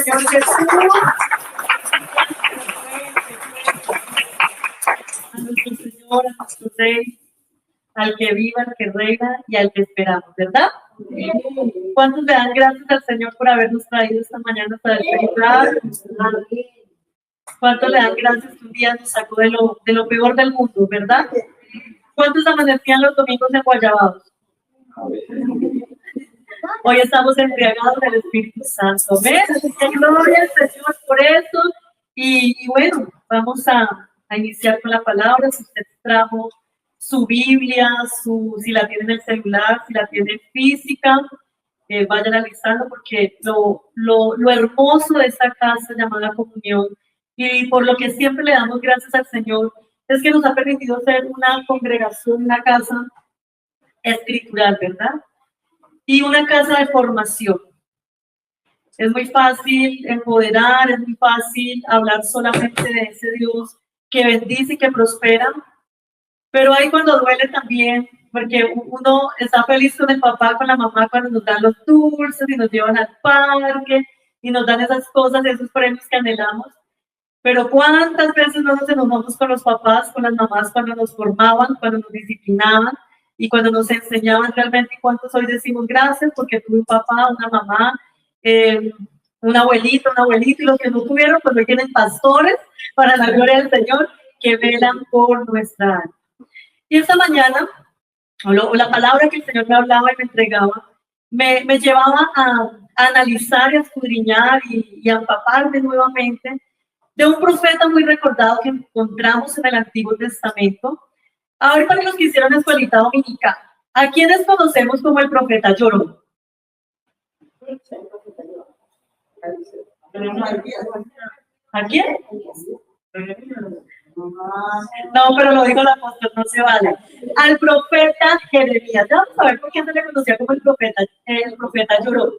Señor Jesús. A nuestro Señor, a nuestro Rey, al que viva, al que reina y al que esperamos, ¿verdad? ¿Cuántos le dan gracias al Señor por habernos traído esta mañana para despertar? ¿Cuántos le dan gracias que un día nos sacó de lo peor del mundo, verdad? ¿Cuántos amanecían los domingos enguayabados? Hoy estamos embriagados del Espíritu Santo. ¿Ves? Así que gloria al Señor por eso. Y bueno, vamos a iniciar con la palabra. Si usted trajo su Biblia, si la tiene en el celular, si la tiene física, vayan analizando porque lo hermoso de esta casa llamada comunión y por lo que siempre le damos gracias al Señor es que nos ha permitido ser una congregación, una casa escritural, ¿verdad? Y una casa de formación. Es muy fácil empoderar, es muy fácil hablar solamente de ese Dios que bendice y que prospera, pero ahí cuando duele también, porque uno está feliz con el papá, con la mamá cuando nos dan los dulces y nos llevan al parque y nos dan esas cosas, esos premios que anhelamos. Pero ¿cuántas veces no nos enojamos con los papás, con las mamás cuando nos formaban, cuando nos disciplinaban y cuando nos enseñaban realmente? ¿Cuántos hoy decimos gracias porque tuve un papá, una mamá, un abuelito, un abuelito, y los que no tuvieron, pues hoy tienen pastores para la gloria del Señor que velan por nuestra alma? Y esta mañana, o la palabra que el Señor me hablaba y me entregaba, me llevaba a analizar y a escudriñar y a empaparme nuevamente de un profeta muy recordado que encontramos en el Antiguo Testamento. Ahora, para los que hicieron escuelita dominical, ¿a quiénes conocemos como el profeta Llorón? ¿A quién? No, pero lo dijo el apóstol, no se vale. Al profeta Jeremías. Ya vamos a ver por qué se le conocía como el profeta Llorón.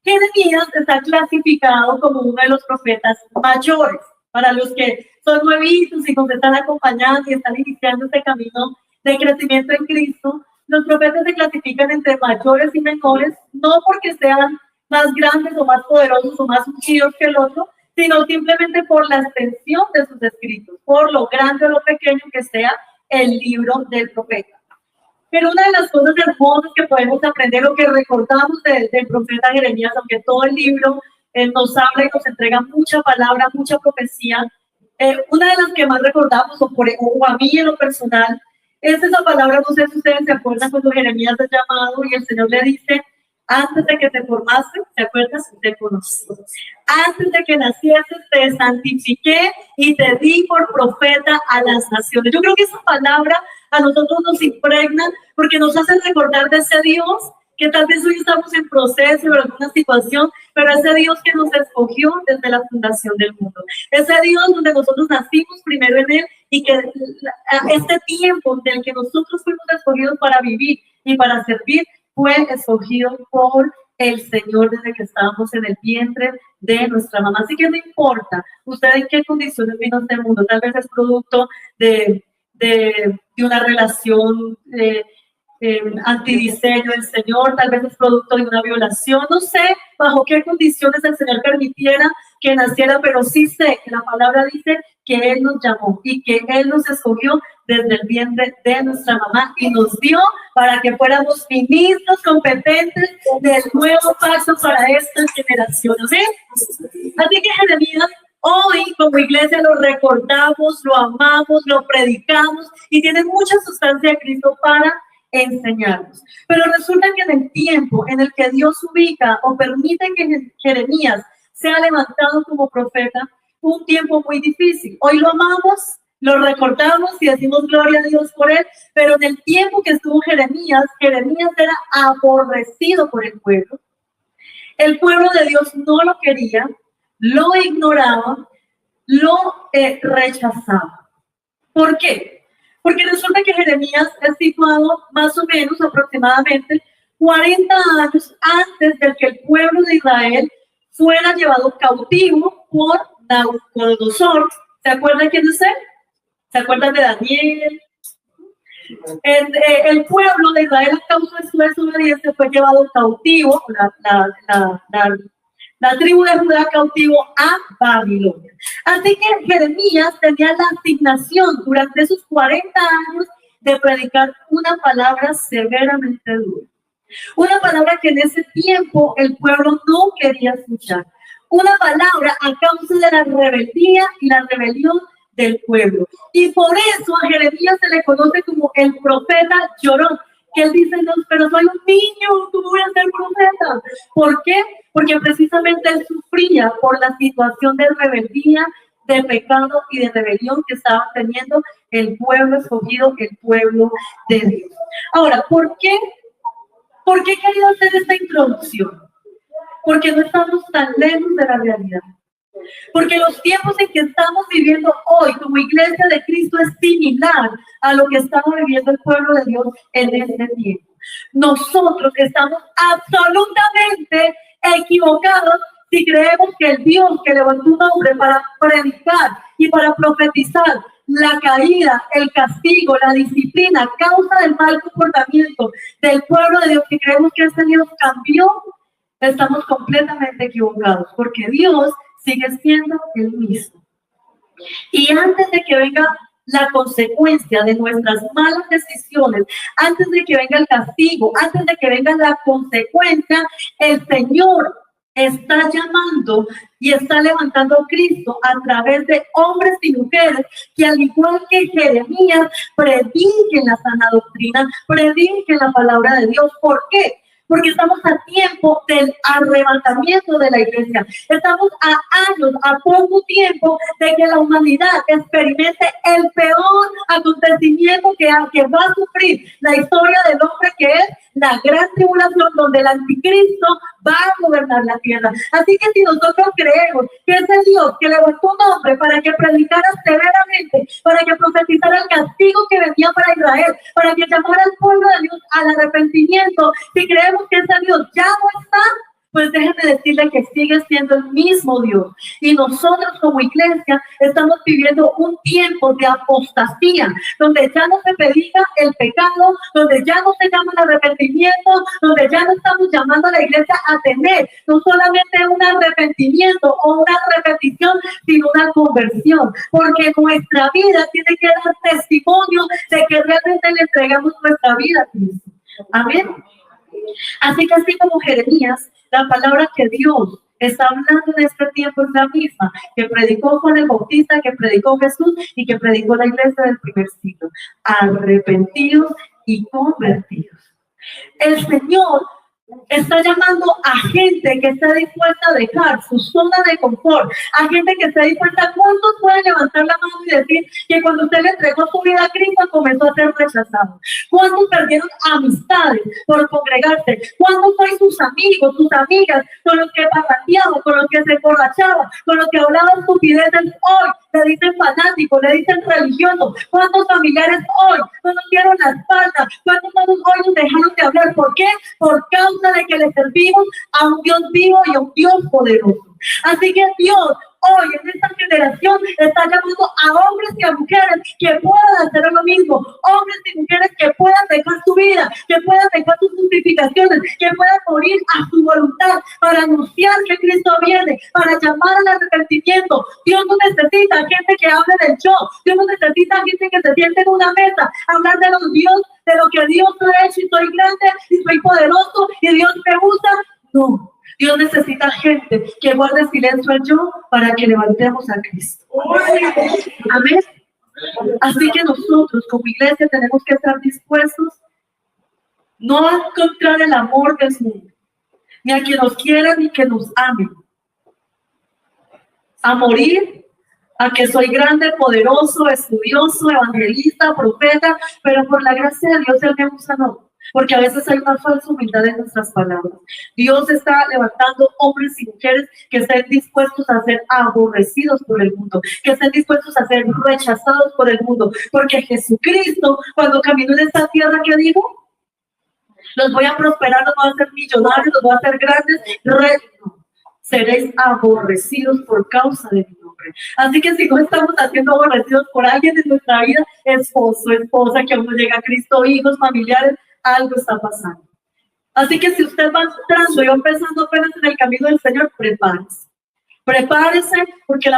Jeremías está clasificado como uno de los profetas mayores. Para los que son nuevitos y nos están acompañando y están iniciando este camino de crecimiento en Cristo, los profetas se clasifican entre mayores y menores, no porque sean más grandes o más poderosos o más ungidos que el otro, sino simplemente por la extensión de sus escritos, por lo grande o lo pequeño que sea el libro del profeta. Pero una de las cosas hermosas que podemos aprender o que recordamos del profeta Jeremías, aunque todo el libro nos habla y nos entrega mucha palabra, mucha profecía, una de las que más recordamos, o a mí en lo personal, es esa palabra. No sé si ustedes se acuerdan cuando Jeremías es llamado y el Señor le dice: antes de que te formaste, ¿te acuerdas? Te conocí. Antes de que nacieses, te santifiqué y te di por profeta a las naciones. Yo creo que esa palabra a nosotros nos impregna porque nos hace recordar de ese Dios que tal vez hoy estamos en proceso de alguna situación, pero ese Dios que nos escogió desde la fundación del mundo. Ese Dios donde nosotros nacimos primero en Él y que este tiempo del que nosotros fuimos escogidos para vivir y para servir fue escogido por el Señor desde que estábamos en el vientre de nuestra mamá. Así que no importa usted en qué condiciones vino a este mundo, tal vez es producto de una relación antidiseño del Señor, tal vez es producto de una violación, no sé bajo qué condiciones el Señor permitiera que naciera, pero sí sé que la palabra dice que Él nos llamó y que Él nos escogió desde el vientre de nuestra mamá y nos dio para que fuéramos ministros competentes del nuevo paso para estas generaciones. ¿Sí? Así que Jeremías, hoy como iglesia lo recordamos, lo amamos, lo predicamos y tiene mucha sustancia de Cristo para enseñarnos. Pero resulta que en el tiempo en el que Dios ubica o permite que Jeremías sea levantado como profeta, un tiempo muy difícil. Hoy lo amamos, lo recordamos y decimos gloria a Dios por él, pero en el tiempo que estuvo Jeremías era aborrecido por el pueblo. El pueblo de Dios no lo quería, lo ignoraba, lo rechazaba. ¿Por qué? Porque resulta que Jeremías es situado más o menos aproximadamente 40 años antes de que el pueblo de Israel fuera llevado cautivo por Nabucodonosor. ¿Se acuerdan quién es él? ¿Se acuerdan de Daniel? El pueblo de Israel a causa de su desobediencia fue llevado cautivo, la tribu de Judá cautivo a Babilonia. Así que Jeremías tenía la asignación durante esos 40 años de predicar una palabra severamente dura. Una palabra que en ese tiempo el pueblo no quería escuchar. Una palabra a causa de la rebeldía y la rebelión del pueblo. Y por eso a Jeremías se le conoce como el profeta llorón. Que él dice, no, pero soy un niño, ¿cómo voy a ser profeta? ¿Por qué? Porque precisamente él sufría por la situación de rebeldía, de pecado y de rebelión que estaba teniendo el pueblo escogido, el pueblo de Dios. Ahora, ¿por qué he querido hacer esta introducción? Porque no estamos tan lejos de la realidad. Porque los tiempos en que estamos viviendo hoy como iglesia de Cristo es similar a lo que estaba viviendo el pueblo de Dios en este tiempo. Nosotros estamos absolutamente equivocados si creemos que el Dios que levantó un hombre para predicar y para profetizar la caída, el castigo, la disciplina, a causa del mal comportamiento del pueblo de Dios, que creemos que ese Dios cambió, estamos completamente equivocados, porque Dios sigue siendo el mismo. Y antes de que venga la consecuencia de nuestras malas decisiones, antes de que venga el castigo, antes de que venga la consecuencia, el Señor está llamando y está levantando a Cristo a través de hombres y mujeres que, al igual que Jeremías, prediquen la sana doctrina, prediquen la palabra de Dios. ¿Por qué? Porque estamos a tiempo del arrebatamiento de la iglesia. Estamos a años, a poco tiempo de que la humanidad experimente el peor acontecimiento que va a sufrir la historia del hombre, que es la gran tribulación, donde el anticristo va a gobernar la tierra. Así que si nosotros creemos que ese Dios que levantó un hombre para que predicara severamente, para que profetizara el castigo que venía para Israel, para que llamara al pueblo de Dios al arrepentimiento, si creemos que ese Dios ya no está, pues déjenme decirle que sigue siendo el mismo Dios. Y nosotros como iglesia estamos viviendo un tiempo de apostasía, donde ya no se predica el pecado, donde ya no se llama el arrepentimiento, donde ya no estamos llamando a la iglesia a tener no solamente un arrepentimiento o una repetición, sino una conversión. Porque nuestra vida tiene que dar testimonio de que realmente le entregamos nuestra vida a Cristo. Amén. Así que así como Jeremías, la palabra que Dios está hablando en este tiempo es la misma que predicó Juan el Bautista, que predicó Jesús y que predicó la iglesia del primer siglo. Arrepentidos y convertidos. El Señor está llamando a gente que está dispuesta a dejar su zona de confort, a gente que está dispuesta. ¿Cuántos pueden levantar la mano y decir que cuando usted le entregó su vida a Cristo comenzó a ser rechazado? ¿Cuántos perdieron amistades por congregarse? ¿Cuántos son sus amigos, sus amigas, con los que parrandeaban, con los que se emborrachaban, con los que hablaban estupideces hoy? Le dicen fanáticos, le dicen religiosos. ¿Cuántos familiares hoy no nos dieron la espalda? ¿Cuántos hoy nos dejaron de hablar? ¿Por qué? Por causa de que le servimos a un Dios vivo y a un Dios poderoso. Así que Dios hoy en esta generación está llamando a hombres y a mujeres que puedan hacer lo mismo, hombres y mujeres que puedan dejar su vida, que puedan dejar sus justificaciones, que puedan morir a su voluntad para anunciar que Cristo viene, para llamar al arrepentimiento. Dios no necesita gente que hable del yo, Dios no necesita gente que se siente en una mesa, hablar de los Dios, de lo que Dios ha hecho, y soy grande, y soy poderoso, y Dios me usa. No. Dios necesita gente que guarde silencio al yo para que levantemos a Cristo. Amén. Así que nosotros como iglesia tenemos que estar dispuestos no a encontrar el amor del mundo, ni a que nos quieran ni que nos amen, a morir, a que soy grande, poderoso, estudioso, evangelista, profeta, pero por la gracia de Dios Él me usa, no. Porque a veces hay una falsa humildad en nuestras palabras. Dios está levantando hombres y mujeres que estén dispuestos a ser aborrecidos por el mundo, que estén dispuestos a ser rechazados por el mundo. Porque Jesucristo, cuando caminó en esta tierra, ¿qué dijo? Los voy a prosperar, los voy a hacer millonarios, los voy a hacer grandes. Seréis aborrecidos por causa de mi nombre. Así que si no estamos haciendo aborrecidos por alguien en nuestra vida, esposo, esposa, que aún no llega a Cristo, hijos, familiares, algo está pasando. Así que si usted va entrando y va empezando apenas en el camino del Señor, prepárese. Prepárese porque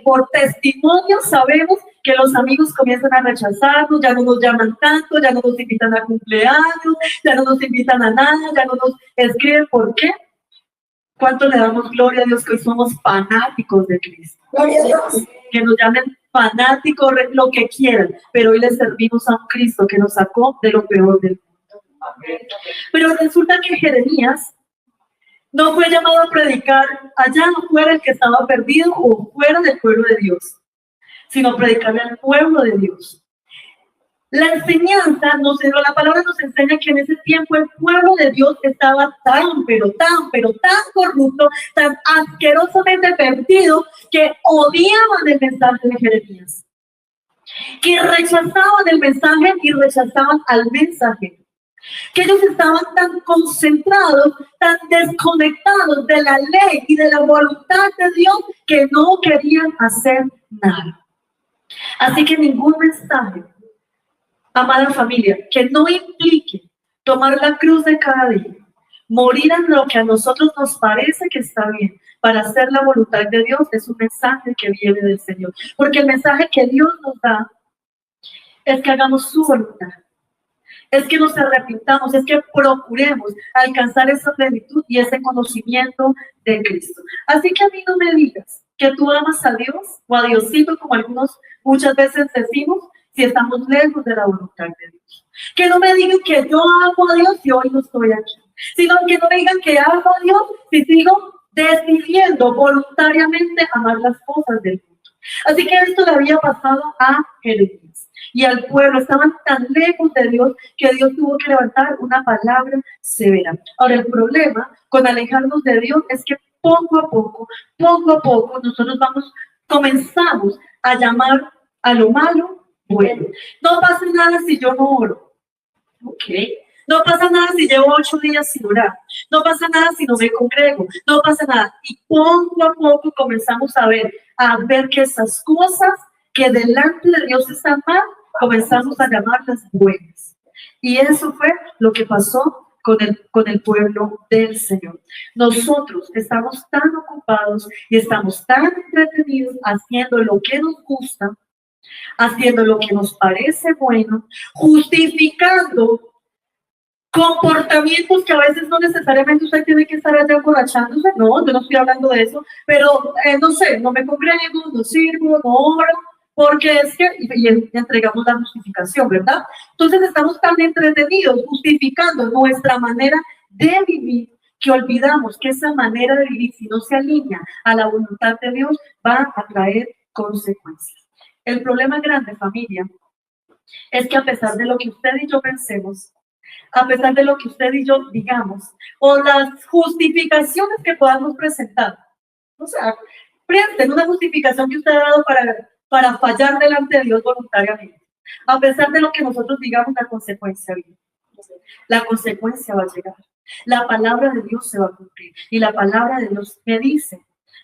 por testimonio sabemos que los amigos comienzan a rechazarnos, ya no nos llaman tanto, ya no nos invitan a cumpleaños, ya no nos invitan a nada, ya no nos escriben. ¿Por qué? ¿Cuánto le damos gloria a Dios que hoy somos fanáticos de Cristo? Gloria a Dios. Que nos llamen fanáticos, lo que quieran, pero hoy le servimos a un Cristo que nos sacó de lo peor del mundo. Pero resulta que Jeremías no fue llamado a predicar allá afuera el que estaba perdido o fuera del pueblo de Dios, sino predicarle al pueblo de Dios. La enseñanza, la palabra nos enseña que en ese tiempo el pueblo de Dios estaba tan corrupto, tan asquerosamente perdido, que odiaban el mensaje de Jeremías, que rechazaban el mensaje y rechazaban al mensajero. Que ellos estaban tan concentrados, tan desconectados de la ley y de la voluntad de Dios que no querían hacer nada. Así que ningún mensaje, amada familia, que no implique tomar la cruz de cada día, morir en lo que a nosotros nos parece que está bien, para hacer la voluntad de Dios, es un mensaje que viene del Señor. Porque el mensaje que Dios nos da es que hagamos su voluntad. Es que nos arrepintamos, es que procuremos alcanzar esa plenitud y ese conocimiento de Cristo. Así que a mí no me digas que tú amas a Dios o a Diosito, como algunos muchas veces decimos, si estamos lejos de la voluntad de Dios. Que no me digan que yo amo a Dios y hoy no estoy aquí. Sino que no me digan que amo a Dios si sigo decidiendo voluntariamente amar las cosas del mundo. Así que esto le había pasado a Jeremías y al pueblo. Estaban tan lejos de Dios que Dios tuvo que levantar una palabra severa. Ahora, el problema con alejarnos de Dios es que poco a poco, nosotros comenzamos a llamar a lo malo bueno. No pasa nada si yo no oro. Ok. No pasa nada si llevo 8 días sin orar. No pasa nada si no me congrego. No pasa nada. Y poco a poco comenzamos a ver que esas cosas que delante de Dios están mal, comenzamos a llamarlas buenas. Y eso fue lo que pasó con el pueblo del Señor. Nosotros estamos tan ocupados y estamos tan entretenidos haciendo lo que nos gusta, haciendo lo que nos parece bueno, justificando comportamientos que a veces no necesariamente usted tiene que estar allá emborrachándose. No, yo no estoy hablando de eso, pero no sé, no me congrego, no sirvo, no oro, porque es que, y entregamos la justificación, ¿verdad? Entonces estamos tan entretenidos justificando nuestra manera de vivir que olvidamos que esa manera de vivir, si no se alinea a la voluntad de Dios, va a traer consecuencias. El problema grande, familia, es que a pesar de lo que usted y yo pensemos, a pesar de lo que usted y yo digamos, o las justificaciones que podamos presentar, o sea, presenten una justificación que usted ha dado para fallar delante de Dios voluntariamente. A pesar de lo que nosotros digamos, la consecuencia viene. La consecuencia va a llegar. La palabra de Dios se va a cumplir. Y la palabra de Dios me dice,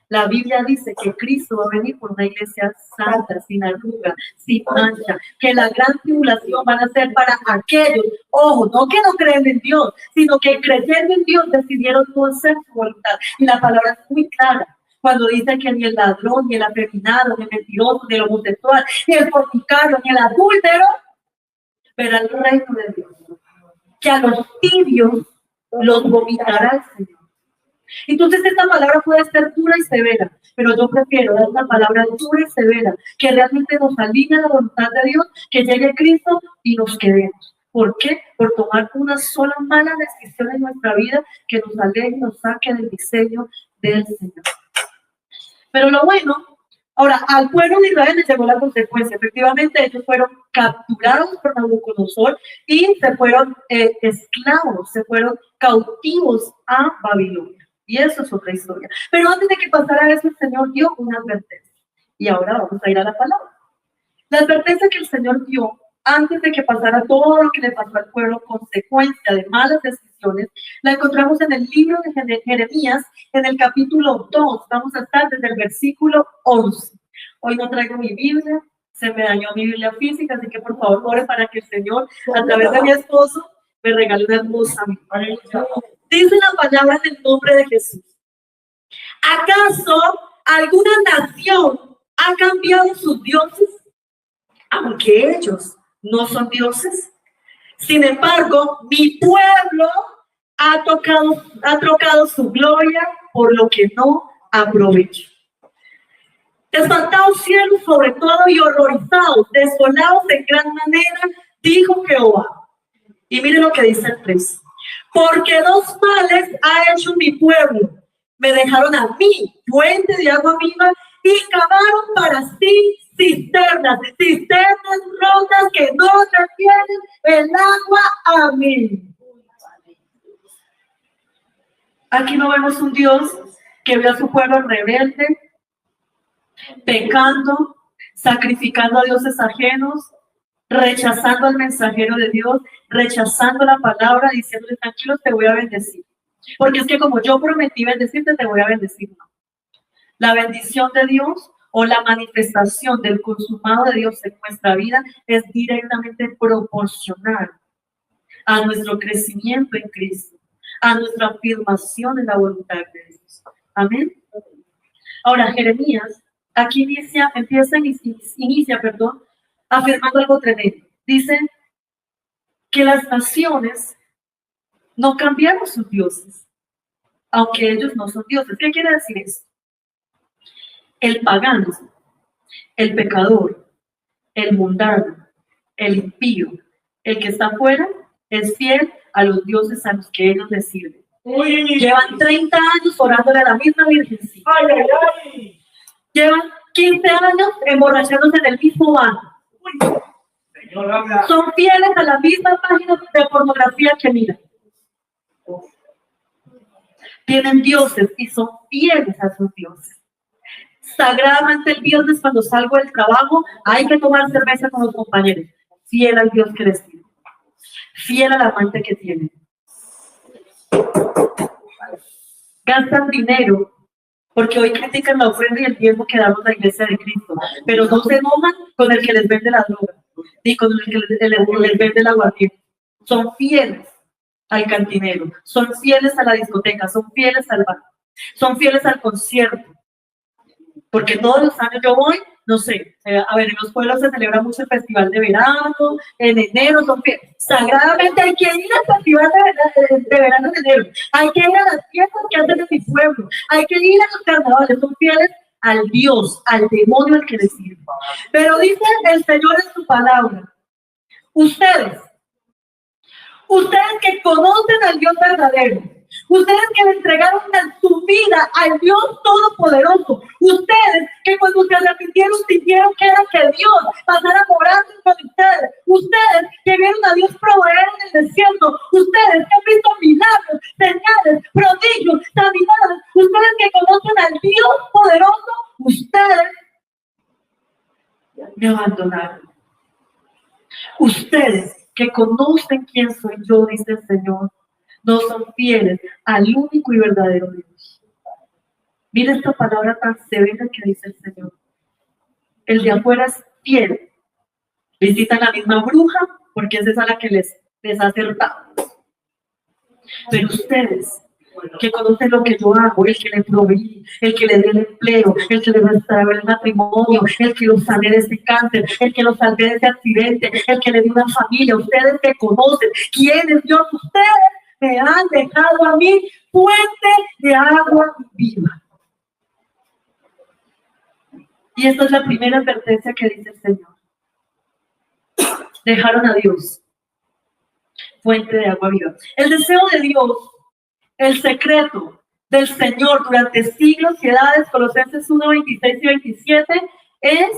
la Biblia dice que Cristo va a venir por una iglesia santa, sin arruga, sin mancha, que la gran tribulación van a ser para aquellos, ojo, no que no creen en Dios, sino que creyendo en Dios decidieron no hacer su voluntad. Y la palabra es muy clara cuando dice que ni el ladrón, ni el afeminado, ni el mentiroso, ni el homosexual, ni el fornicario, ni el adúltero verá el reino de Dios. Que a los tibios los vomitará el Señor. Entonces esta palabra puede ser dura y severa, pero yo prefiero dar una palabra dura y severa, que realmente nos alinee a la voluntad de Dios, que llegue Cristo y nos quedemos. ¿Por qué? Por tomar una sola mala decisión en nuestra vida que nos aleje y nos saque del diseño del Señor. Pero lo bueno, ahora, al pueblo de Israel les llegó la consecuencia. Efectivamente, ellos fueron capturados por Nabucodonosor y se fueron esclavos, se fueron cautivos a Babilonia. Y eso es otra historia. Pero antes de que pasara eso, el Señor dio una advertencia. Y ahora vamos a ir a la palabra. La advertencia que el Señor dio antes de que pasara todo lo que le pasó al pueblo, consecuencia de malas decisiones, la encontramos en el libro de Jeremías, en el capítulo 2. Vamos a estar desde el versículo 11. Hoy no traigo mi Biblia, se me dañó mi Biblia física, así que por favor ore para que el Señor, a través de mi esposo, me regaló una hermosa Biblia. Dice la palabra en el nombre de Jesús. ¿Acaso alguna nación ha cambiado sus dioses? Aunque ellos no son dioses. Sin embargo, mi pueblo ha trocado su gloria por lo que no aprovecha. Espantados cielos sobre todo y horrorizados, desolados en gran manera, dijo Jehová. Y miren lo que dice el 3. Porque dos males ha hecho mi pueblo. Me dejaron a mí, fuente de agua viva, y cavaron para sí cisternas rotas que no retienen el agua a mí. Aquí no vemos un Dios que ve a su pueblo rebelde, pecando, sacrificando a dioses ajenos, rechazando al mensajero de Dios, rechazando la palabra, diciéndole, tranquilos, te voy a bendecir. Porque es que como yo prometí bendecirte, te voy a bendecir. No. La bendición de Dios o la manifestación del consumado de Dios en nuestra vida es directamente proporcional a nuestro crecimiento en Cristo, a nuestra afirmación en la voluntad de Dios. Amén. Ahora, Jeremías, aquí inicia afirmando algo tremendo. Dice que las naciones no cambiaron sus dioses, aunque ellos no son dioses. ¿Qué quiere decir eso? El pagano, el pecador, el mundano, el impío, el que está afuera, es fiel a los dioses a los que ellos les sirven. Llevan 30 años orándole a la misma Virgencita. Llevan 15 años emborrachándose en el mismo baño. Son fieles a la misma página de pornografía que miran. Tienen dioses y son fieles a sus dioses. Sagradamente el viernes cuando salgo del trabajo hay que tomar cerveza con los compañeros. Fiel al Dios que les sirve. Fiel al amante que tienen. Gastan dinero porque hoy critican la ofrenda y el diezmo que damos a la iglesia de Cristo, pero no se enojan con el que les vende la droga ni con el que les vende el aguardiente. Son fieles al cantinero, son fieles a la discoteca, son fieles al bar, son fieles al concierto. Porque todos los años yo voy, no sé, a ver, en los pueblos se celebra mucho el festival de verano, en enero son fieles. Sagradamente hay que ir al festival de verano en enero, hay que ir a las fiestas que hacen en mi pueblo, hay que ir a los carnavales, son fieles al Dios, al demonio al que les sirve. Pero dice el Señor en su palabra, ustedes que conocen al Dios verdadero, ustedes que le entregaron su vida al Dios Todopoderoso, ustedes que cuando se arrepintieron sintieron que era que Dios pasara morando con ustedes que vieron a Dios proveer en el desierto, ustedes que han visto milagros, señales, prodigios, sanidades, ustedes que conocen al Dios poderoso, ustedes me abandonaron. Ustedes que conocen quién soy yo, dice el Señor, no son fieles al único y verdadero Dios. Mira esta palabra tan severa que dice el Señor. El de afuera es fiel. Visitan la misma bruja porque esa es a la que les ha acertado. Pero ustedes que conocen lo que yo hago, el que le proveí, el que le dé el empleo, el que le restauró el matrimonio, el que los salve de ese cáncer, el que los salve de ese accidente, el que le dio una familia, ustedes que conocen quién es Dios, ustedes me han dejado a mí fuente de agua viva. Y esta es la primera advertencia que dice el Señor. Dejaron a Dios, fuente de agua viva. El deseo de Dios, el secreto del Señor durante siglos y edades, Colosenses 1, 26 y 27, es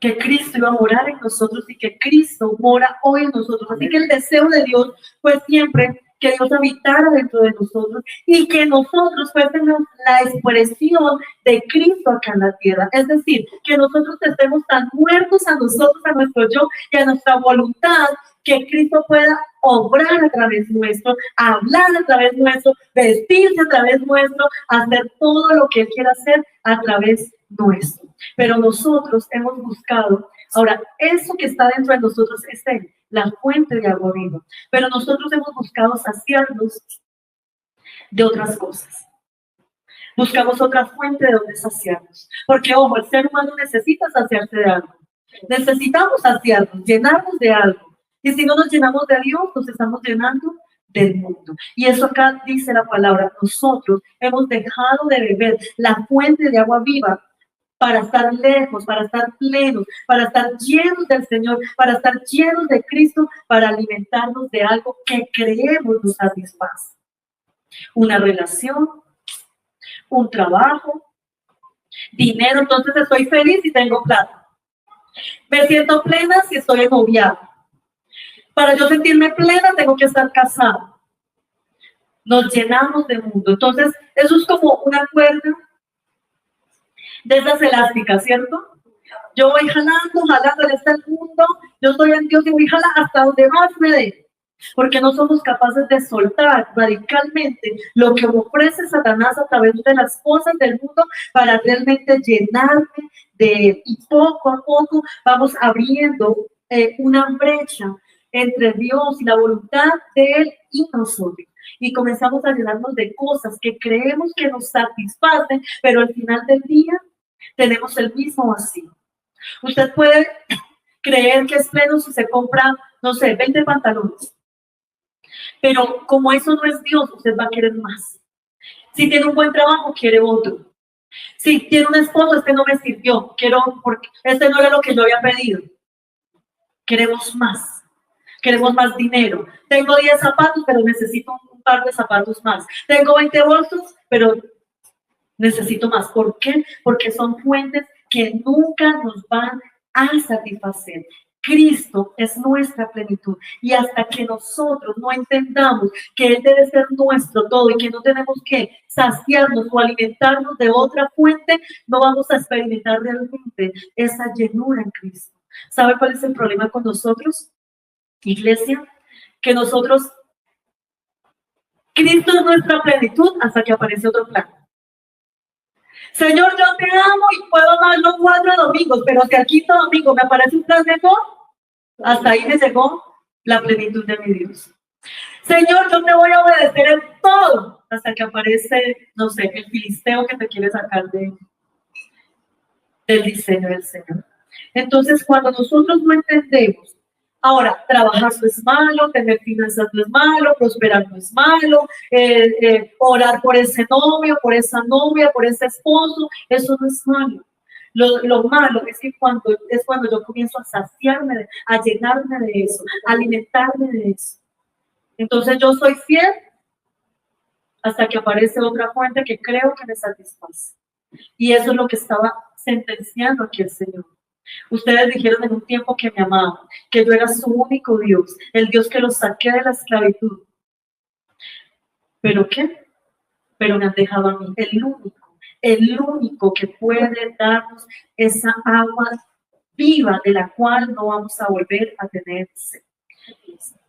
que Cristo iba a morar en nosotros y que Cristo mora hoy en nosotros. Así que el deseo de Dios fue siempre que Dios habitara dentro de nosotros y que nosotros fuésemos la expresión de Cristo acá en la tierra. Es decir, que nosotros estemos tan muertos a nosotros, a nuestro yo y a nuestra voluntad, que Cristo pueda obrar a través nuestro, hablar a través nuestro, vestirse a través nuestro, hacer todo lo que Él quiera hacer a través nuestro. Pero nosotros hemos buscado Ahora, eso que está dentro de nosotros es Él, la fuente de agua viva. Pero nosotros hemos buscado saciarnos de otras cosas. Buscamos otra fuente de donde saciarnos. Porque, ojo, el ser humano necesita saciarse de algo. Necesitamos saciarnos, llenarnos de algo. Y si no nos llenamos de Dios, nos estamos llenando del mundo. Y eso acá dice la palabra. Nosotros hemos dejado de beber la fuente de agua viva para estar lejos, para estar plenos, para estar llenos del Señor, para estar llenos de Cristo, para alimentarnos de algo que creemos nos satisface. Una relación, un trabajo, dinero, entonces estoy feliz y tengo plata. Me siento plena si estoy noviada. Para yo sentirme plena tengo que estar casada. Nos llenamos de mundo. Entonces, eso es como una cuerda de esas elásticas, ¿cierto? Yo voy jalando, está el mundo, yo estoy en Dios y voy jalando hasta donde más me dé. Porque no somos capaces de soltar radicalmente lo que ofrece Satanás a través de las cosas del mundo para realmente llenarme de él. Y poco a poco vamos abriendo una brecha entre Dios y la voluntad de Él y nosotros. Y comenzamos a llenarnos de cosas que creemos que nos satisfacen, pero al final del día tenemos el mismo vacío. Usted puede creer que es pleno si se compra, no sé, 20 pantalones. Pero como eso no es Dios, usted va a querer más. Si tiene un buen trabajo, quiere otro. Si tiene un esposo, este no me sirvió, quiero, porque este no era lo que yo había pedido. Queremos más dinero. Tengo 10 zapatos, pero necesito un par de zapatos más. Tengo 20 bolsos, pero necesito más. ¿Por qué? Porque son fuentes que nunca nos van a satisfacer. Cristo es nuestra plenitud y hasta que nosotros no entendamos que Él debe ser nuestro todo y que no tenemos que saciarnos o alimentarnos de otra fuente, no vamos a experimentar realmente esa llenura en Cristo. ¿Sabe cuál es el problema con nosotros, iglesia? Que nosotros, Cristo es nuestra plenitud hasta que aparece otro plan. Señor, yo te amo y puedo amar los 4 domingos, pero si al 5.º domingo me aparece un plan mejor, hasta ahí me llegó la plenitud de mi Dios. Señor, yo te voy a obedecer en todo, hasta que aparece, no sé, el filisteo que te quiere sacar del diseño del Señor. Entonces, cuando nosotros no entendemos, ahora, trabajar no es malo, tener finanzas no es malo, prosperar no es malo, orar por ese novio, por esa novia, por ese esposo, eso no es malo. Lo malo es que cuando yo comienzo a saciarme, a llenarme de eso, a alimentarme de eso. Entonces yo soy fiel hasta que aparece otra fuente que creo que me satisface. Y eso es lo que estaba sentenciando aquí el Señor. Ustedes dijeron en un tiempo que me amaban, que yo era su único Dios, el Dios que los saqué de la esclavitud. ¿Pero qué? Pero me han dejado a mí, el único que puede darnos esa agua viva de la cual no vamos a volver a tener sed.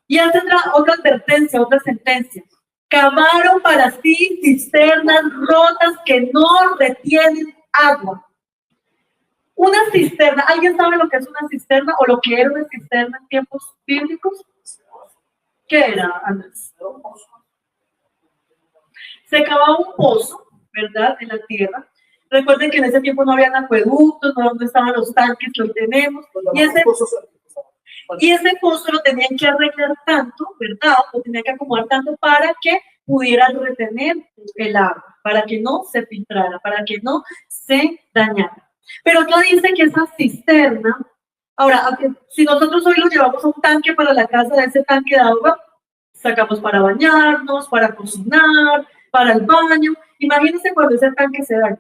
Y hace otra advertencia, otra sentencia. Cavaron para sí cisternas rotas que no retienen agua. Una cisterna, ¿alguien sabe lo que es una cisterna o lo que era una cisterna en tiempos bíblicos? ¿Qué era, Andrés? Se cavaba un pozo, ¿verdad?, en la tierra. Recuerden que en ese tiempo no habían acueductos, no estaban los tanques que hoy tenemos. Y ese pozo lo tenían que arreglar tanto, ¿verdad? Lo tenían que acomodar tanto para que pudieran retener el agua, para que no se filtrara, para que no se dañara. Pero acá dice que esa cisterna, ahora, si nosotros hoy lo llevamos a un tanque para la casa, de ese tanque de agua, sacamos para bañarnos, para cocinar, para el baño. Imagínense cuando ese tanque se daña.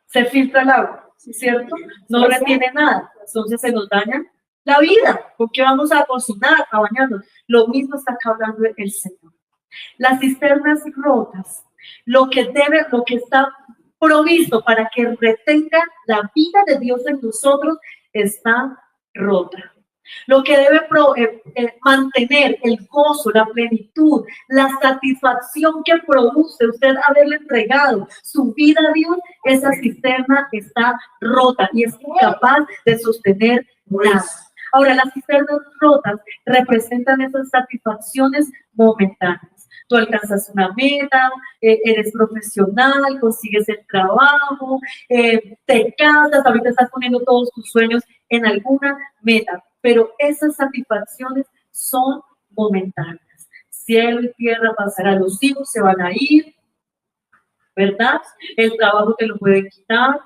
Se filtra el agua, ¿cierto? No retiene nada, entonces se nos daña la vida. ¿Por qué vamos a cocinar, a bañarnos? Lo mismo está acá hablando el Señor. Las cisternas rotas, lo que está provisto para que retenga la vida de Dios en nosotros, está rota. Lo que debe mantener el gozo, la plenitud, la satisfacción que produce usted haberle entregado su vida a Dios, esa cisterna está rota y es incapaz de sostener nada. Ahora, las cisternas rotas representan esas satisfacciones momentáneas. Tú alcanzas una meta, eres profesional, consigues el trabajo, te casas, ahorita estás poniendo todos tus sueños en alguna meta, pero esas satisfacciones son momentáneas. Cielo y tierra pasarán, los hijos se van a ir, ¿verdad? El trabajo te lo pueden quitar.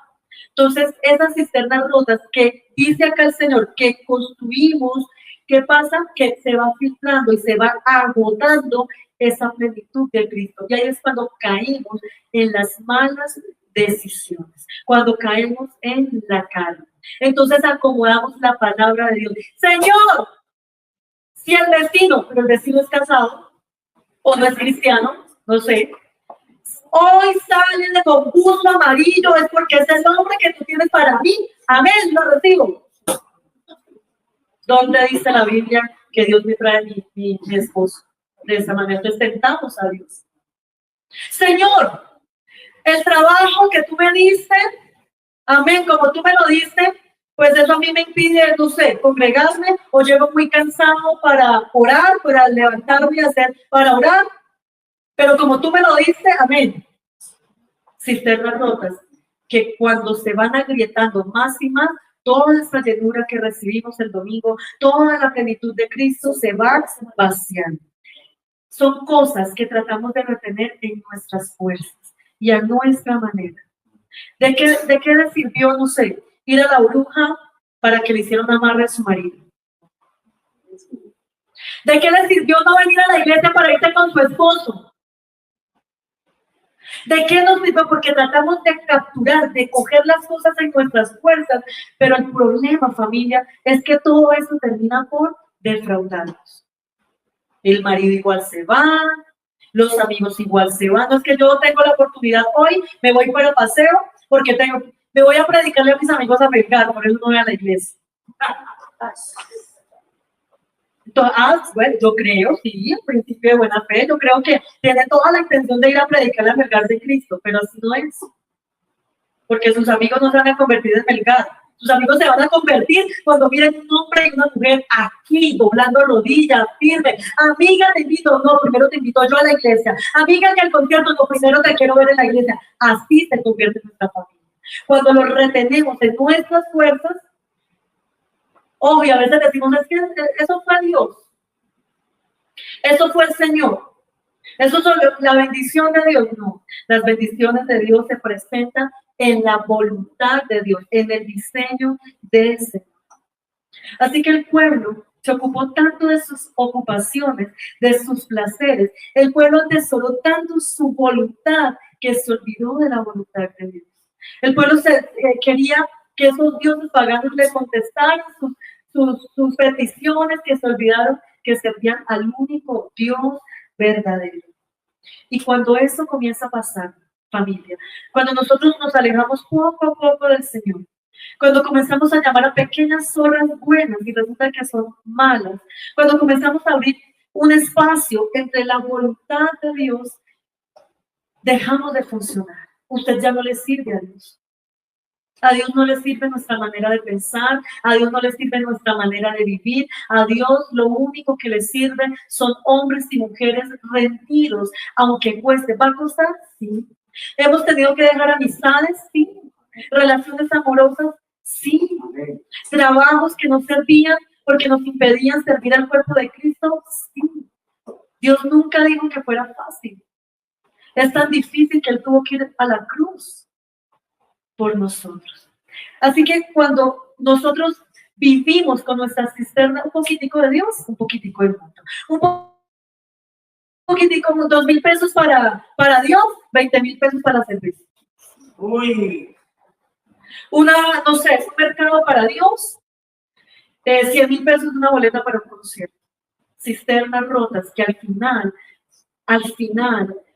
Entonces, esas cisternas rotas que dice acá el Señor que construimos, ¿qué pasa? Que se va filtrando y se va agotando esa plenitud de Cristo. Y ahí es cuando caímos en las malas decisiones, cuando caemos en la carne. Entonces acomodamos la palabra de Dios. Señor, si el vecino, pero el vecino es casado o no es cristiano, no sé, hoy sale con buzo amarillo, es porque es el hombre que tú tienes para mí. Amén, lo recibo. ¿Dónde dice la Biblia que Dios me trae mi esposo? De esa manera, entonces tentamos a Dios. Señor, el trabajo que tú me diste, amén, como tú me lo diste, pues eso a mí me impide, no sé, congregarme o llego muy cansado para orar, para levantarme y hacer, para orar. Pero como tú me lo diste, amén. Cisternas rotas, que cuando se van agrietando más y más, toda esa llenura que recibimos el domingo, toda la plenitud de Cristo se va vaciando. Son cosas que tratamos de retener en nuestras fuerzas y a nuestra manera. ¿De qué le sirvió, no sé, ir a la bruja para que le hiciera un amarre a su marido? ¿De qué le sirvió no venir a la iglesia para irse con su esposo? ¿De qué nos sirve? Porque tratamos de capturar, de coger las cosas en nuestras fuerzas, pero el problema, familia, es que todo eso termina por defraudarnos. El marido igual se va, los amigos igual se van. No es que yo tengo la oportunidad hoy, me voy para paseo, porque me voy a predicarle a mis amigos a pecar, por eso no voy a la iglesia. Bueno, yo creo, sí, en principio de buena fe, yo creo que tiene toda la intención de ir a predicar la Melgar de Cristo, pero así no es. Porque sus amigos no se van a convertir en Melgar. Sus amigos se van a convertir cuando miren un hombre y una mujer aquí, doblando rodillas, firme. Amiga, te invito, no, primero te invito yo a la iglesia. Amiga, que al concierto, no, primero te quiero ver en la iglesia. Así se convierte nuestra familia. Cuando lo retenemos en nuestras fuerzas, obvio, a veces decimos, es que eso fue Dios. Eso fue el Señor. Eso es la bendición de Dios. No, las bendiciones de Dios se presentan en la voluntad de Dios, en el diseño de ese. Así que el pueblo se ocupó tanto de sus ocupaciones, de sus placeres. El pueblo atesoró tanto su voluntad que se olvidó de la voluntad de Dios. El pueblo quería que esos dioses paganos le contestaran sus peticiones, que se olvidaron que servían al único Dios verdadero. Y cuando eso comienza a pasar, familia, cuando nosotros nos alejamos poco a poco del Señor, cuando comenzamos a llamar a pequeñas horas buenas y resulta que son malas, cuando comenzamos a abrir un espacio entre la voluntad de Dios, dejamos de funcionar. Usted ya no le sirve a Dios. A Dios no le sirve nuestra manera de pensar, a Dios no le sirve nuestra manera de vivir, a Dios lo único que le sirve son hombres y mujeres rendidos, aunque cueste. ¿Va a costar? Sí. ¿Hemos tenido que dejar amistades? Sí. ¿Relaciones amorosas? Sí. ¿Trabajos que nos servían porque nos impedían servir al cuerpo de Cristo? Sí. Dios nunca dijo que fuera fácil. Es tan difícil que Él tuvo que ir a la cruz por nosotros. Así que cuando nosotros vivimos con nuestra cisterna, un poquitico de Dios, un poquitico del mundo, un poquitico, 2,000 pesos para Dios, 20,000 pesos para servicio. Uy. No sé, un mercado para Dios, 100,000 pesos una boleta para un concierto. Cisternas rotas que al final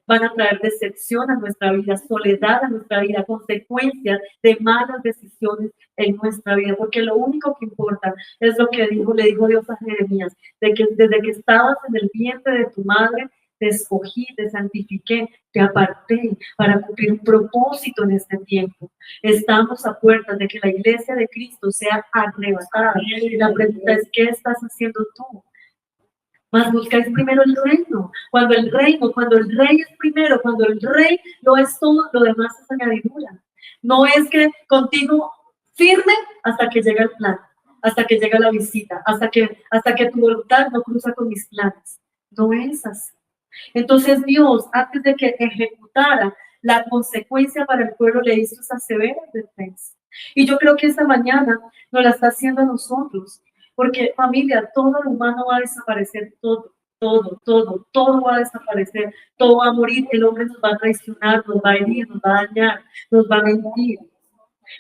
van a traer decepción a nuestra vida, soledad a nuestra vida, consecuencias de malas decisiones en nuestra vida, porque lo único que importa es lo que le dijo Dios a Jeremías, de que desde que estabas en el vientre de tu madre, te escogí, te santifiqué, te aparté para cumplir un propósito en este tiempo. Estamos a puertas de que la iglesia de Cristo sea arrebatada. Y la pregunta es, ¿qué estás haciendo tú? Mas buscáis primero el reino. Cuando el rey es primero, cuando el rey lo es todo, lo demás es añadidura. No es que contigo firme hasta que llega el plan, hasta que llega la visita, hasta que tu voluntad no cruza con mis planes. No es así. Entonces Dios, antes de que ejecutara la consecuencia para el pueblo, le hizo esa severa advertencia. Y yo creo que esta mañana nos la está haciendo a nosotros. Porque familia, todo lo humano va a desaparecer, todo va a desaparecer, todo va a morir, el hombre nos va a traicionar, nos va a herir, nos va a dañar, nos va a mentir.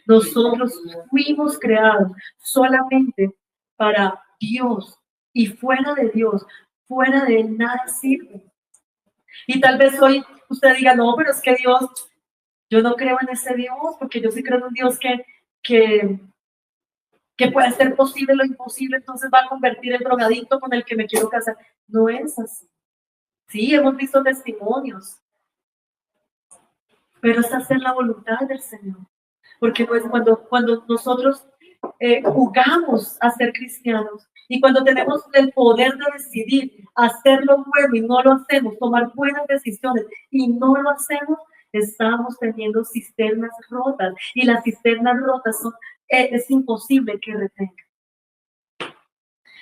Nosotros fuimos creados solamente para Dios y fuera de Dios, fuera de Él nada sirve. Y tal vez hoy usted diga, no, pero es que Dios, yo no creo en ese Dios, porque yo sí creo en un Dios que puede hacer posible lo imposible, entonces va a convertir el drogadicto con el que me quiero casar. No es así. Sí, hemos visto testimonios, pero es hacer la voluntad del Señor. Porque no es cuando nosotros jugamos a ser cristianos y cuando tenemos el poder de decidir hacer lo bueno y no lo hacemos, tomar buenas decisiones y no lo hacemos, estamos teniendo cisternas rotas y las cisternas rotas es imposible que retengan.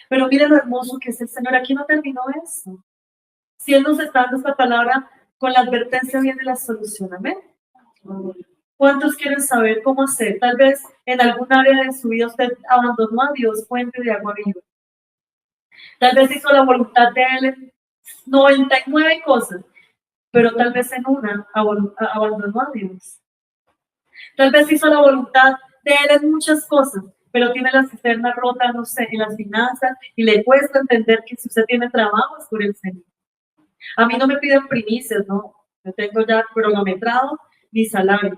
Pero mire lo hermoso que es el Señor. Aquí no terminó eso. Si Él nos está dando esta palabra, con la advertencia viene la solución. Amén. ¿Cuántos quieren saber cómo hacer? Tal vez en algún área de su vida usted abandonó a Dios, fuente de agua viva. Tal vez hizo la voluntad de Él en 99 cosas, pero tal vez en una abandonó a Dios. Tal vez hizo la voluntad de Él en muchas cosas, pero tiene la cisterna rota, no sé, en las finanzas y le cuesta entender que si usted tiene trabajo es por el Señor. A mí no me piden primicias, no. Yo tengo ya cronometrado mi salario,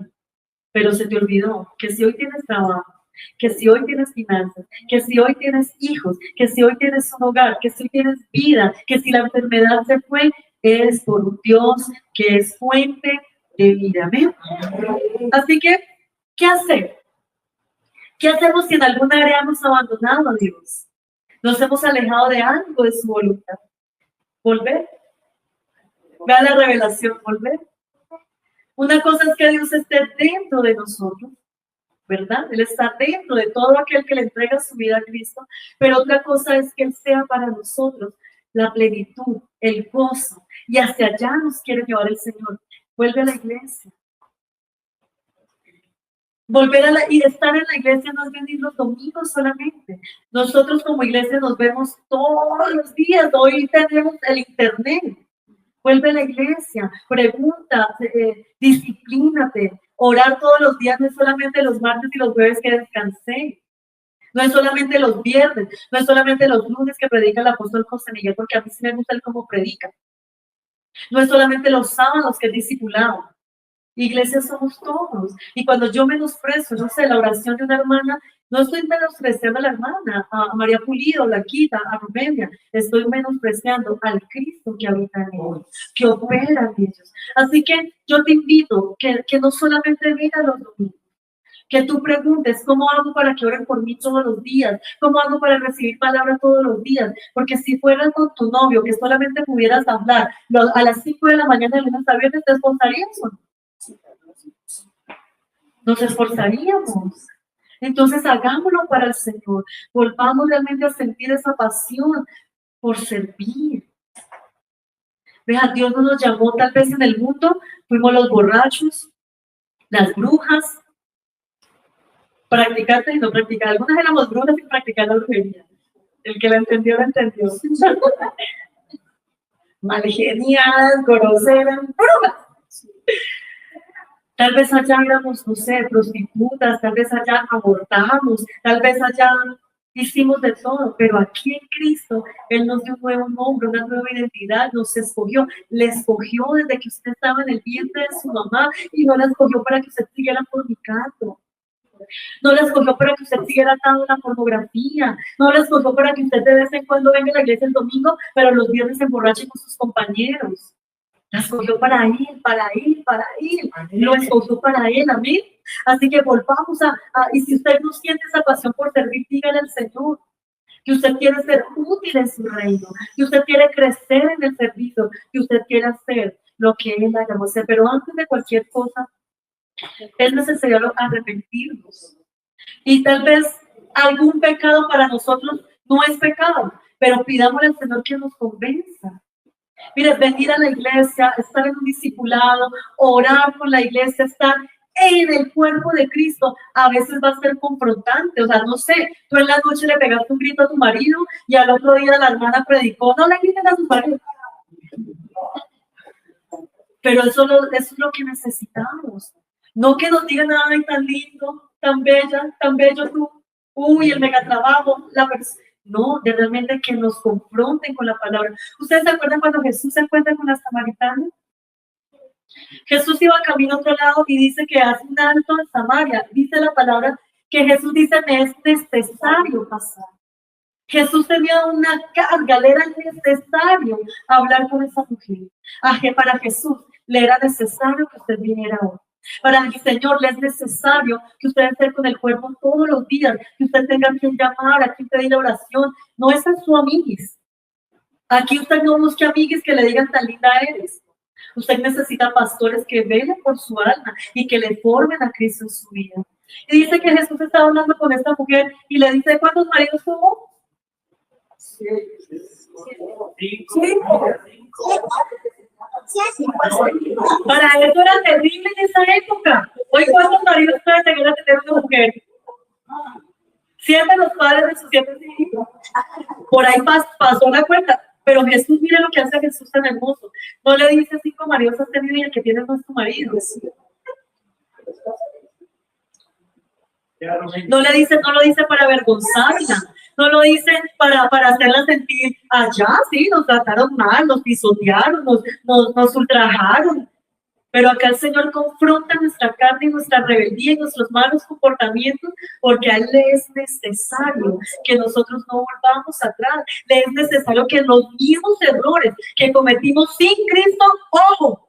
pero se te olvidó que si hoy tienes trabajo, que si hoy tienes finanzas, que si hoy tienes hijos, que si hoy tienes un hogar, que si hoy tienes vida, que si la enfermedad se fue, es por un Dios que es fuente de vida. ¿Amén? Así que, ¿qué hacer? ¿Qué hacemos si en alguna área hemos abandonado a Dios? Nos hemos alejado de algo de su voluntad. Volver. Vea la revelación, volver. Una cosa es que Dios esté dentro de nosotros, ¿verdad? Él está dentro de todo aquel que le entrega su vida a Cristo, pero otra cosa es que Él sea para nosotros la plenitud, el gozo, y hacia allá nos quiere llevar el Señor. Vuelve a la iglesia. Y estar en la iglesia no es venir los domingos solamente. Nosotros como iglesia nos vemos todos los días. Hoy tenemos el internet. Vuelve a la iglesia, pregunta, disciplínate. Orar todos los días no es solamente los martes y los jueves que descansé. No es solamente los viernes, no es solamente los lunes que predica el apóstol José Miguel, porque a mí sí me gusta él cómo predica. No es solamente los sábados que es discipulado. Iglesia somos todos. Y cuando yo menosprecio, no sé, la oración de una hermana, no estoy menospreciando a la hermana, a María Pulido, Laquita, a Rumelia. Estoy menospreciando al Cristo que habita en ellos, que opera en ellos. Así que yo te invito que no solamente vengas los domingos, que tú preguntes, ¿cómo hago para que oren por mí todos los días? ¿Cómo hago para recibir palabra todos los días? Porque si fueras con tu novio, que solamente pudieras hablar a las 5 de la mañana de lunes a viernes, ¿te esforzarías o no? Nos esforzaríamos. Entonces hagámoslo para el Señor. Volvamos realmente a sentir esa pasión por servir. Vea, Dios no nos llamó tal vez en el mundo, fuimos los borrachos, las brujas, practicante y no practicar. Algunas éramos brujas sin practicar la brujería. El que la entendió, la entendió. Malgeniadas, groseras, brujas. Tal vez allá éramos, no sé, prostitutas, tal vez allá abortamos, tal vez allá hicimos de todo, pero aquí en Cristo, Él nos dio un nuevo nombre, una nueva identidad, nos escogió, le escogió desde que usted estaba en el vientre de su mamá y no la escogió para que usted siguiera fornicando. No la escogió para que usted siguiera atado a la pornografía. No la escogió para que usted de vez en cuando venga a la iglesia el domingo, pero los viernes se emborrache con sus compañeros. La escogió para ir, para ir, para ir. Lo escogió para él, amén. Así que volvamos y si usted no siente esa pasión por servir, dígale al Señor que usted quiere ser útil en su reino, que usted quiere crecer en el servicio, que usted quiere hacer lo que Él la llamó a hacer. Pero antes de cualquier cosa, es necesario arrepentirnos. Y tal vez algún pecado para nosotros no es pecado, pero pidámosle al Señor que nos convenza. Mire, venir a la iglesia, estar en un discipulado, orar por la iglesia, estar en el cuerpo de Cristo, a veces va a ser confrontante. O sea, no sé, tú en la noche le pegaste un grito a tu marido y al otro día la hermana predicó, no le griten a su marido. Pero eso es lo que necesitamos. No que nos digan, ay, tan lindo, tan bella, tan bello tú, uy, el megatrabajo, no, de realmente que nos confronten con la palabra. ¿Ustedes se acuerdan cuando Jesús se encuentra con la samaritana? Jesús iba camino a otro lado y dice que hace un alto en Samaria. Dice la palabra que Jesús dice, me es necesario pasar. Jesús tenía una carga, le era necesario hablar con esa mujer. Para Jesús le era necesario que usted viniera hoy. Para el Señor le es necesario que usted esté con el cuerpo todos los días, que usted tenga a quien llamar, a quien pedir oración. No es a su amiguis. Aquí usted no busque amiguis que le digan tan linda eres. Usted necesita pastores que velen por su alma y que le formen a Cristo en su vida. Y dice que Jesús estaba hablando con esta mujer y le dice, ¿cuántos maridos tuvo? Para eso era terrible en esa época. Hoy, ¿cuántos maridos puede tener a tener una mujer? 7 los padres de sus 7 hijos. Por ahí pasó la cuenta. Pero Jesús, mire lo que hace Jesús tan hermoso. No le dice 5 maridos has tenido y el que tienes no es tu marido. No lo dice para avergonzarla. No lo dice para hacerla sentir allá, sí, nos trataron mal, nos pisotearon, nos ultrajaron. Pero acá el Señor confronta nuestra carne y nuestra rebeldía y nuestros malos comportamientos, porque a Él le es necesario que nosotros no volvamos atrás. Le es necesario que los mismos errores que cometimos sin Cristo, ojo,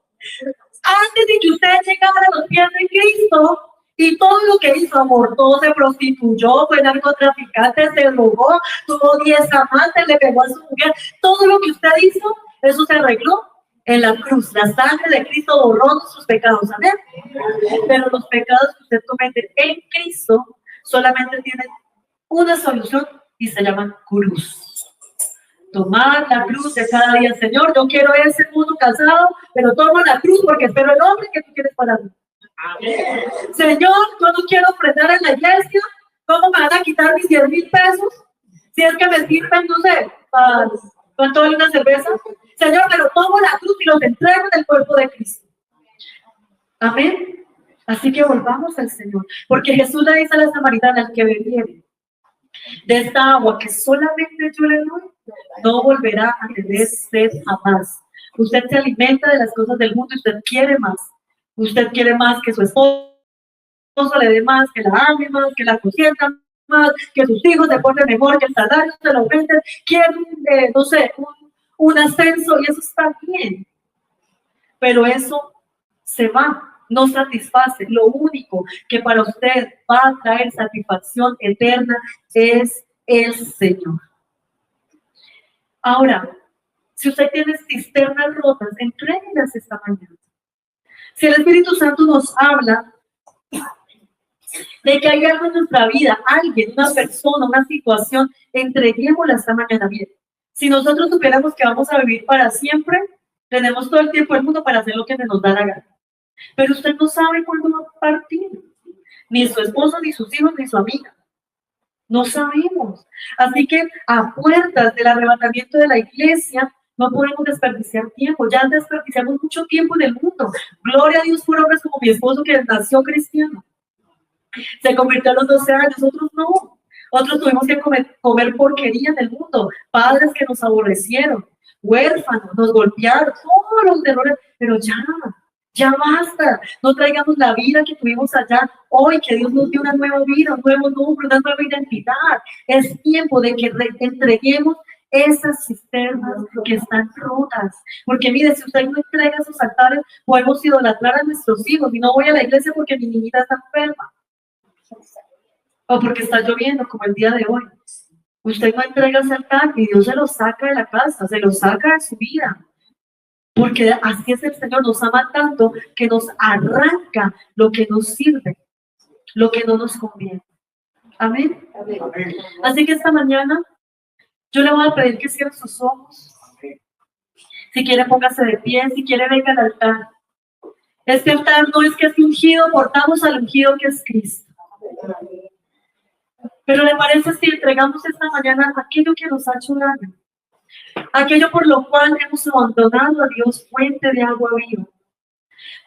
antes de que usted llegara a los pies de Cristo, y todo lo que hizo, abortó, se prostituyó, fue narcotraficante, se drogó, tuvo 10 amantes, le pegó a su mujer, todo lo que usted hizo, eso se arregló en la cruz. La sangre de Cristo borró sus pecados, amén. Pero los pecados que usted comete en Cristo solamente tienen una solución y se llama cruz. Tomar la cruz de cada día. Señor, yo quiero ese mundo casado, pero tomo la cruz porque espero el hombre que tú quieres para mí. Amén. Señor, yo no quiero ofrendar en la iglesia. ¿Cómo me van a quitar mis 10,000 pesos? Si es que me sirven, no sé, ¿cuánto vale una cerveza? Señor, pero tomo la cruz y los entrego en el cuerpo de Cristo. Amén. Así que volvamos al Señor. Porque Jesús le dice a la samaritana, al que bebiere de esta agua que solamente yo le doy, no volverá a tener sed jamás. Usted se alimenta de las cosas del mundo y usted quiere más. Usted quiere más que su esposo le dé más, que la ame más, que la consienta más, que sus hijos se porten mejor, que el salario se lo aumenten. Quieren, no sé, un ascenso y eso está bien. Pero eso se va, no satisface. Lo único que para usted va a traer satisfacción eterna es el Señor. Ahora, si usted tiene cisternas rotas, entréguelas esta mañana. Si el Espíritu Santo nos habla de que hay algo en nuestra vida, alguien, una persona, una situación, entreguémosla esta mañana bien. Si nosotros supiéramos que vamos a vivir para siempre, tenemos todo el tiempo del mundo para hacer lo que nos da la gana. Pero usted no sabe cuándo va a partir. Ni su esposo, ni sus hijos, ni su amiga. No sabemos. Así que a puertas del arrebatamiento de la iglesia, no podemos desperdiciar tiempo. Ya desperdiciamos mucho tiempo en el mundo. Gloria a Dios por hombres como mi esposo que nació cristiano. Se convirtió a los 12 años, otros no. Otros tuvimos que comer porquería en el mundo, padres que nos aborrecieron, huérfanos, nos golpearon, todos los errores, pero ya basta. No traigamos la vida que tuvimos allá hoy, que Dios nos dio una nueva vida, un nuevo nombre, una nueva identidad. Es tiempo de que entreguemos esas cisternas que están rotas. Porque mire, si usted no entrega esos altares, podemos idolatrar a nuestros hijos. Y no voy a la iglesia porque mi niñita está enferma. O porque está lloviendo, como el día de hoy. Usted no entrega ese altar y Dios se lo saca de la casa, se lo saca de su vida. Porque así es el Señor, nos ama tanto que nos arranca lo que nos sirve, lo que no nos conviene. Amén. Amén. Así que esta mañana yo le voy a pedir que cierre sus ojos. Si quiere, póngase de pie, si quiere, venga al altar. Este altar no es que es ungido, portamos al ungido que es Cristo. Pero ¿le parece si entregamos esta mañana aquello que nos ha hecho daño? Aquello por lo cual hemos abandonado a Dios, fuente de agua viva.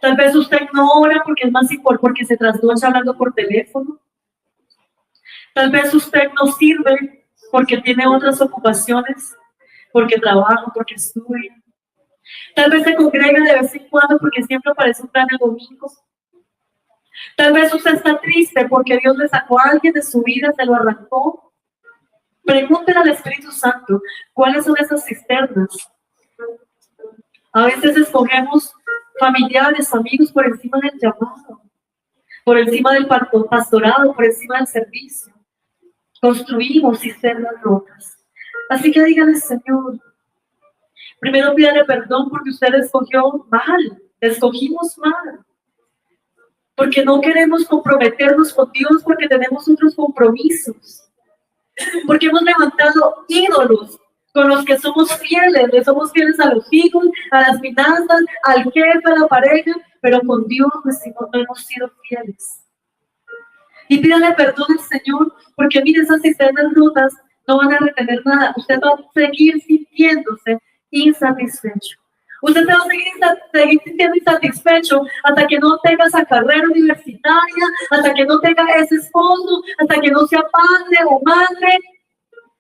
Tal vez usted no ora porque es más importante, porque se trasnocha hablando por teléfono. Tal vez usted no sirve porque tiene otras ocupaciones, porque trabaja, porque estudia. Tal vez se congrega de vez en cuando porque siempre aparece un plan el domingo. Tal vez usted está triste porque Dios le sacó a alguien de su vida, se lo arrancó. Pregúntenle al Espíritu Santo, ¿cuáles son esas cisternas? A veces escogemos familiares, amigos por encima del llamado, por encima del pastorado, por encima del servicio. Construimos cisternas rotas. Así que díganle, Señor, primero pídale perdón porque usted escogió mal, escogimos mal. Porque no queremos comprometernos con Dios porque tenemos otros compromisos. Porque hemos levantado ídolos con los que somos fieles. Le somos fieles a los hijos, a las finanzas, al jefe, a la pareja, pero con Dios no hemos sido fieles. Y pídale perdón al Señor, porque mire, esas cisternas rotas no van a retener nada. Usted va a seguir sintiéndose insatisfecho. Usted va a seguir sintiendo insatisfecho hasta que no tenga esa carrera universitaria, hasta que no tenga ese esposo, hasta que no sea padre o madre,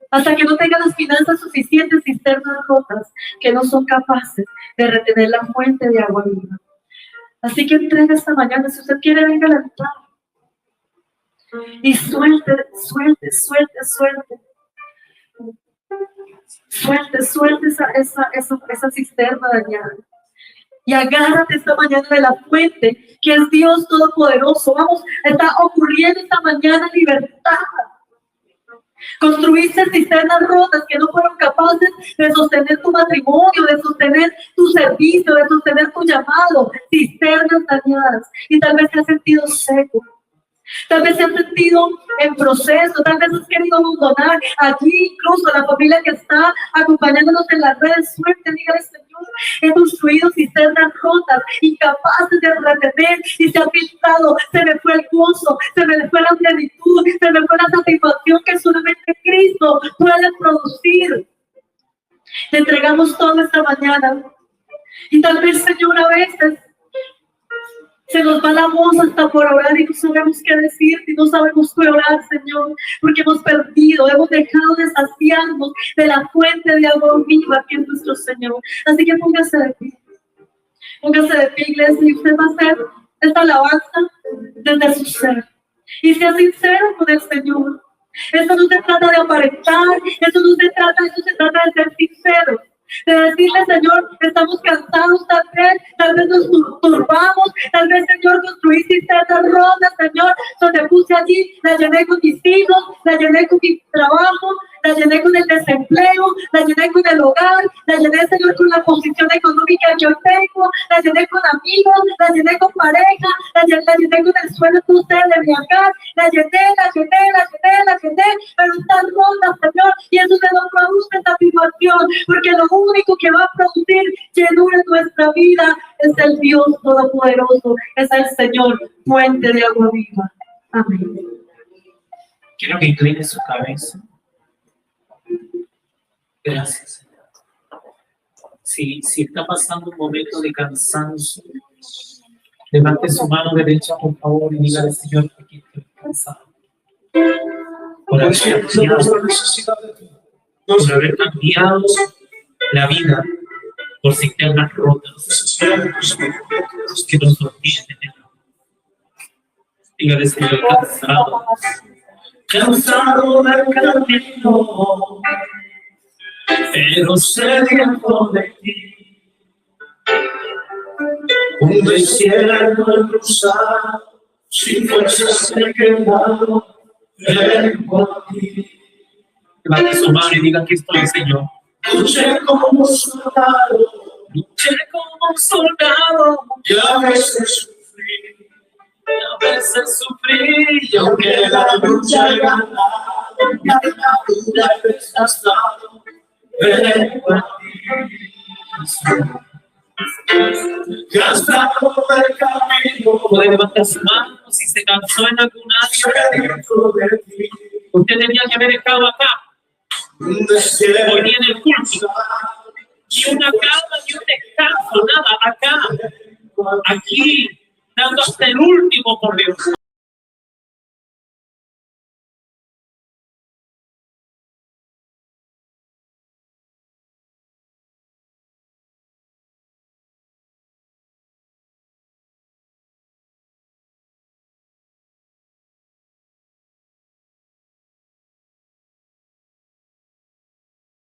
hasta que no tenga las finanzas suficientes, cisternas rotas que no son capaces de retener la fuente de agua viva. Así que entrega esta mañana, si usted quiere, venga al altar y suelte. Suelte esa cisterna dañada. Y agárrate esta mañana de la fuente, que es Dios Todopoderoso. Vamos, está ocurriendo esta mañana libertad. Construiste cisternas rotas que no fueron capaces de sostener tu matrimonio, de sostener tu servicio, de sostener tu llamado. Cisternas dañadas. Y tal vez te has sentido seco. Tal vez se han sentido en proceso, tal vez has querido abandonar allí, incluso la familia que está acompañándonos en las redes. Suerte, dígale, Señor, he construido cisternas rotas, incapaces de retener, y se ha filtrado, se me fue el gozo, se me fue la plenitud, se me fue la satisfacción que solamente Cristo puede producir. Te entregamos todo esta mañana, y tal vez, Señor, a veces se nos va la voz hasta por orar y no sabemos qué decir y no sabemos qué orar, Señor, porque hemos perdido, hemos dejado de saciarnos de la fuente de agua viva que es nuestro Señor. Así que póngase de pie, iglesia, y usted va a hacer esta alabanza desde su ser. Y sea sincero con el Señor. Eso no se trata de aparentar, eso se trata de ser sincero. De decirle, Señor, estamos cansados, tal vez nos turbamos, tal vez, Señor, construí cisternas rotas, Señor, donde puse allí, la llené con mis hijos, la llené con mi trabajo, la llené con el desempleo, la llené con el hogar, la llené, Señor, con la posición económica que yo tengo, la llené con amigos, la llené con pareja, la llené con el sueño que usted de viajar, la llené, pero están rotas, Señor, y eso no produce satisfacción, porque lo único que va a producir llenura en nuestra vida es el Dios Todopoderoso, es el Señor, fuente de agua viva. Amén. Quiero que incline su cabeza. Gracias, Señor. Si está pasando un momento de cansancio, levante su mano derecha, por favor, y dígale, Señor, que aquí estoy cansado. por haber cambiado la vida por cisternas rotas que nos sostienen. Dígale, Señor, cansado del camino, pero sediento de ti. Un desierto de cruzar, sin fuerzas he quedado, vengo a ti. Levante su mano y diga: aquí estoy, Señor. Luché como un soldado, y a veces sufrí, y aunque la lucha he ganado, la armadura he desgastado, vengo a ti. Cansado del camino, puede levantar su mano si se cansó en algún área. Usted tenía que haber estado acá. Hoy viene el culto. Y una calma y un descanso, nada, acá. Aquí, dando hasta el último por Dios.